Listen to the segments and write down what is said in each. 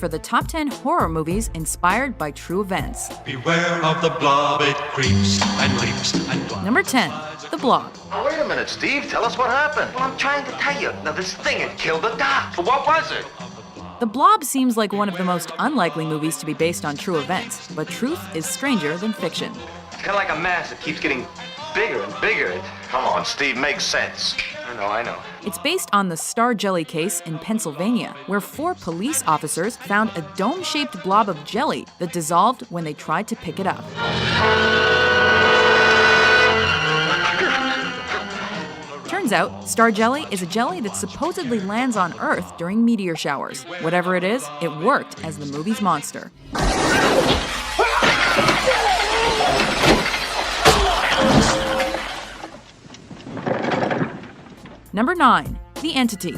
for the top 10 horror movies inspired by true events. Beware of the blob, it creeps and leaps and glides. Number 10, The Blob. Oh, wait a minute, Steve. Tell us what happened. Well, I'm trying to tell you. Now, this thing had killed the doc. So what was it? The Blob seems like one of the most unlikely movies to be based on true events, but truth is stranger than fiction. It's kind of like a mass that keeps getting bigger and bigger. Come on, Steve. Makes sense. I know. It's based on the Star Jelly case in Pennsylvania, where 4 police officers found a dome-shaped blob of jelly that dissolved when they tried to pick it up. Turns out, star jelly is a jelly that supposedly lands on Earth during meteor showers. Whatever it is, it worked as the movie's monster. Number 9, The Entity.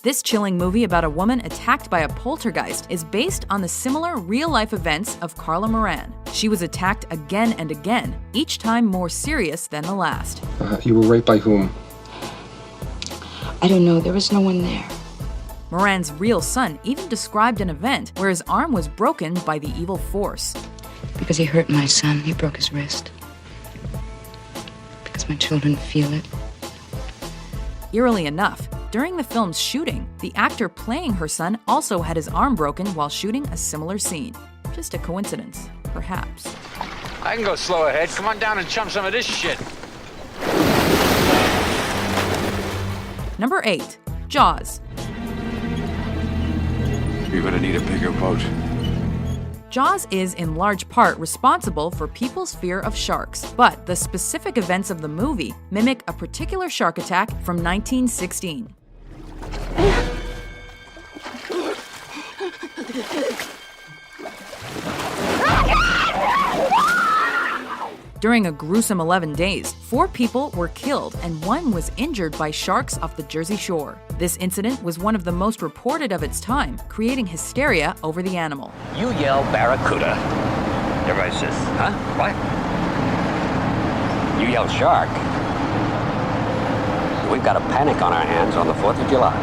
This chilling movie about a woman attacked by a poltergeist is based on the similar real-life events of Carla Moran. She was attacked again and again, each time more serious than the last. You were raped by whom? I don't know. There was no one there. Moran's real son even described an event where his arm was broken by the evil force. Because he hurt my son, he broke his wrist. Because my children feel it. Eerily enough, during the film's shooting, the actor playing her son also had his arm broken while shooting a similar scene. Just a coincidence, perhaps. I can go slow ahead. Come on down and chum some of this shit. Number 8, Jaws. You're gonna need a bigger boat. Jaws is in large part responsible for people's fear of sharks, but the specific events of the movie mimic a particular shark attack from 1916. During a gruesome 11 days, 4 people were killed and 1 was injured by sharks off the Jersey Shore. This incident was one of the most reported of its time, creating hysteria over the animal. You yell barracuda. Everybody says, huh? What? You yell shark. We've got a panic on our hands on the 4th of July.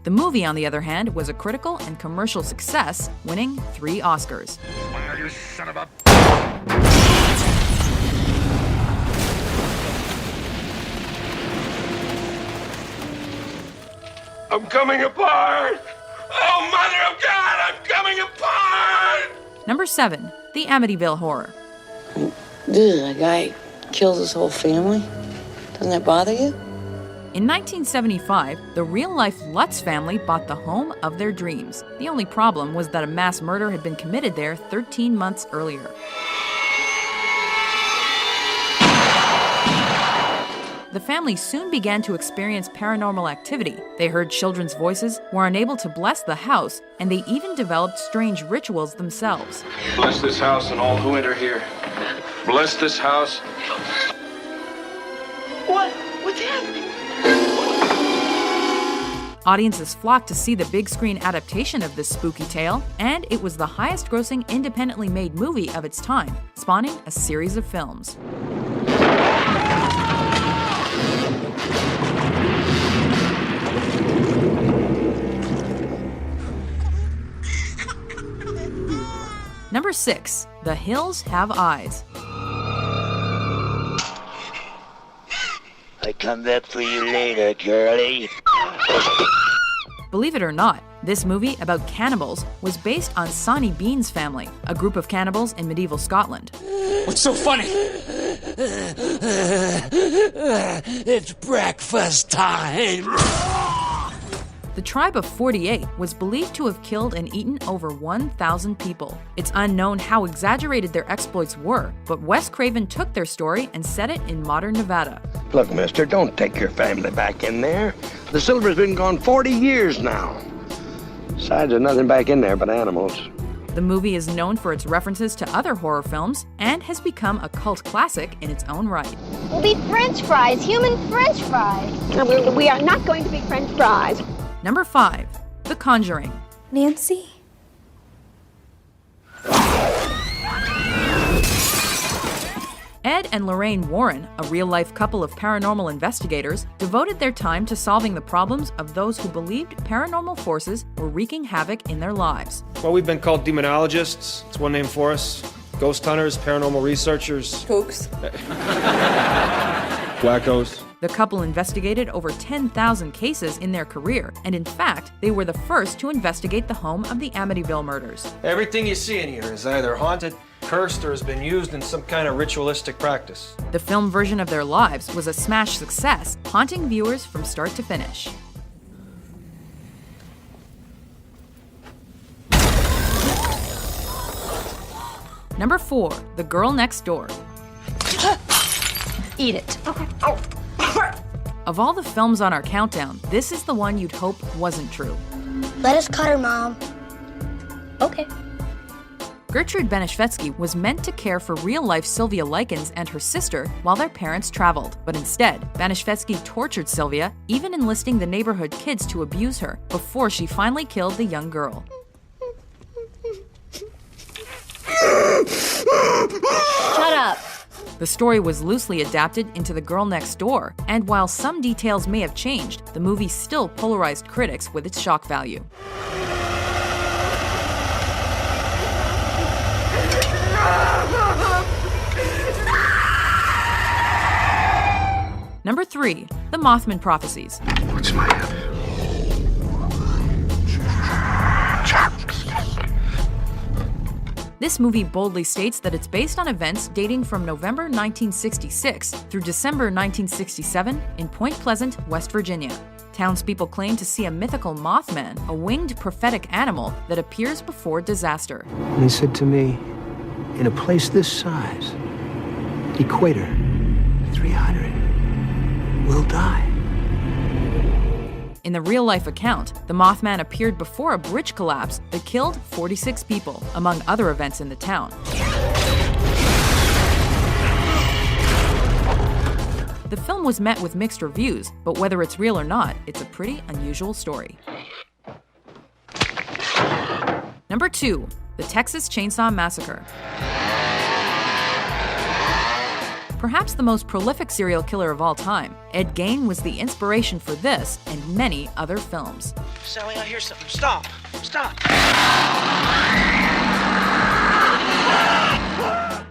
The movie, on the other hand, was a critical and commercial success, winning 3 Oscars. Well, you son of a... I'm coming apart! Oh, Mother of God, I'm coming apart! Number 7, The Amityville Horror. A guy kills his whole family? Doesn't that bother you? In 1975, the real-life Lutz family bought the home of their dreams. The only problem was that a mass murder had been committed there 13 months earlier. The family soon began to experience paranormal activity. They heard children's voices, were unable to bless the house, and they even developed strange rituals themselves. Bless this house and all who enter here. Bless this house. What's happening? Audiences flocked to see the big screen adaptation of this spooky tale, and it was the highest-grossing independently made movie of its time, spawning a series of films. Number 6, The Hills Have Eyes. I come back for you later, girlie. Believe it or not, this movie about cannibals was based on Sonny Bean's family, a group of cannibals in medieval Scotland. What's so funny? It's breakfast time. The tribe of 48 was believed to have killed and eaten over 1,000 people. It's unknown how exaggerated their exploits were, but Wes Craven took their story and set it in modern Nevada. Look, mister, don't take your family back in there. The silver's been gone 40 years now. Besides, there's nothing back in there but animals. The movie is known for its references to other horror films and has become a cult classic in its own right. We'll be French fries, human French fries. No, we are not going to be French fries. Number 5, The Conjuring. Nancy? Ed and Lorraine Warren, a real-life couple of paranormal investigators, devoted their time to solving the problems of those who believed paranormal forces were wreaking havoc in their lives. Well, we've been called demonologists. It's one name for us. Ghost hunters, paranormal researchers. Kooks. Wackos. The couple investigated over 10,000 cases in their career, and in fact, they were the first to investigate the home of the Amityville murders. Everything you see in here is either haunted, cursed, or has been used in some kind of ritualistic practice. The film version of their lives was a smash success, haunting viewers from start to finish. Number 4, The Girl Next Door. Eat it. Okay. Of all the films on our countdown, this is the one you'd hope wasn't true. Let us cut her, Mom. Okay. Gertrude Benishvetsky was meant to care for real-life Sylvia Likens and her sister while their parents traveled. But instead, Benishvetsky tortured Sylvia, even enlisting the neighborhood kids to abuse her, before she finally killed the young girl. Shut up. The story was loosely adapted into The Girl Next Door, and while some details may have changed, the movie still polarized critics with its shock value. Number 3, The Mothman Prophecies. What's my habit? This movie boldly states that it's based on events dating from November 1966 through December 1967 in Point Pleasant, West Virginia. Townspeople claim to see a mythical Mothman, a winged prophetic animal that appears before disaster. He said to me, in a place this size, equator, 300, will die. In the real-life account, the Mothman appeared before a bridge collapse that killed 46 people, among other events in the town. The film was met with mixed reviews, but whether it's real or not, it's a pretty unusual story. Number 2, The Texas Chainsaw Massacre. Perhaps the most prolific serial killer of all time, Ed Gein was the inspiration for this and many other films. Sally, I hear something. Stop. Stop.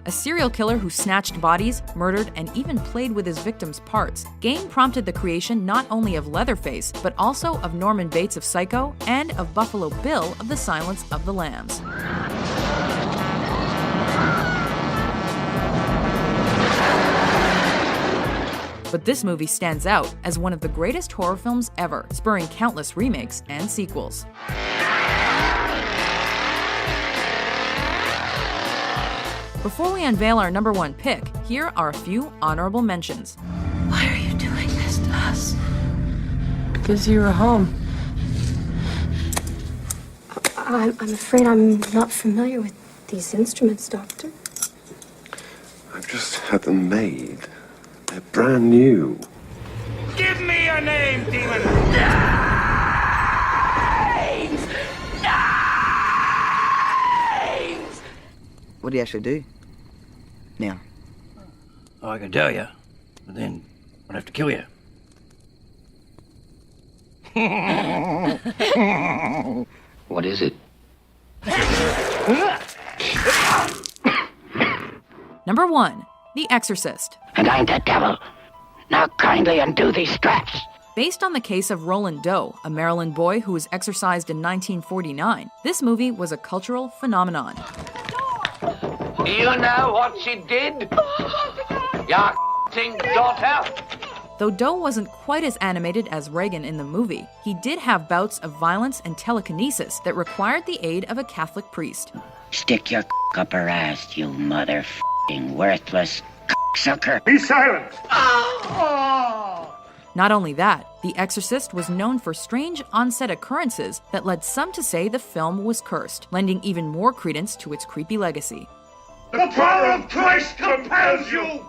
A serial killer who snatched bodies, murdered, and even played with his victims' parts, Gein prompted the creation not only of Leatherface, but also of Norman Bates of Psycho and of Buffalo Bill of The Silence of the Lambs. But this movie stands out as one of the greatest horror films ever, spurring countless remakes and sequels. Before we unveil our number 1 pick, here are a few honorable mentions. Why are you doing this to us? Because you were home. I'm afraid I'm not familiar with these instruments, Doctor. I've just had them made. They're brand new. Give me your name, demon! Names! Names! What do you actually do? Now. Oh, I can tell you, but then I'd have to kill you. What is it? Number 1, The Exorcist. And I'm the devil. Now kindly undo these straps. Based on the case of Roland Doe, a Maryland boy who was exorcised in 1949, this movie was a cultural phenomenon. You know what she did? Your daughter? Though Doe wasn't quite as animated as Reagan in the movie, he did have bouts of violence and telekinesis that required the aid of a Catholic priest. Stick your up her ass, you mother-f***ing worthless sucker. Be silent! Not only that, The Exorcist was known for strange on-set occurrences that led some to say the film was cursed, lending even more credence to its creepy legacy. The power of Christ compels you!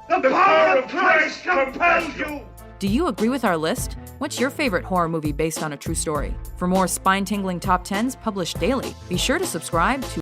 The power of Christ compels you! Do you agree with our list? What's your favorite horror movie based on a true story? For more spine-tingling top 10s published daily, be sure to subscribe to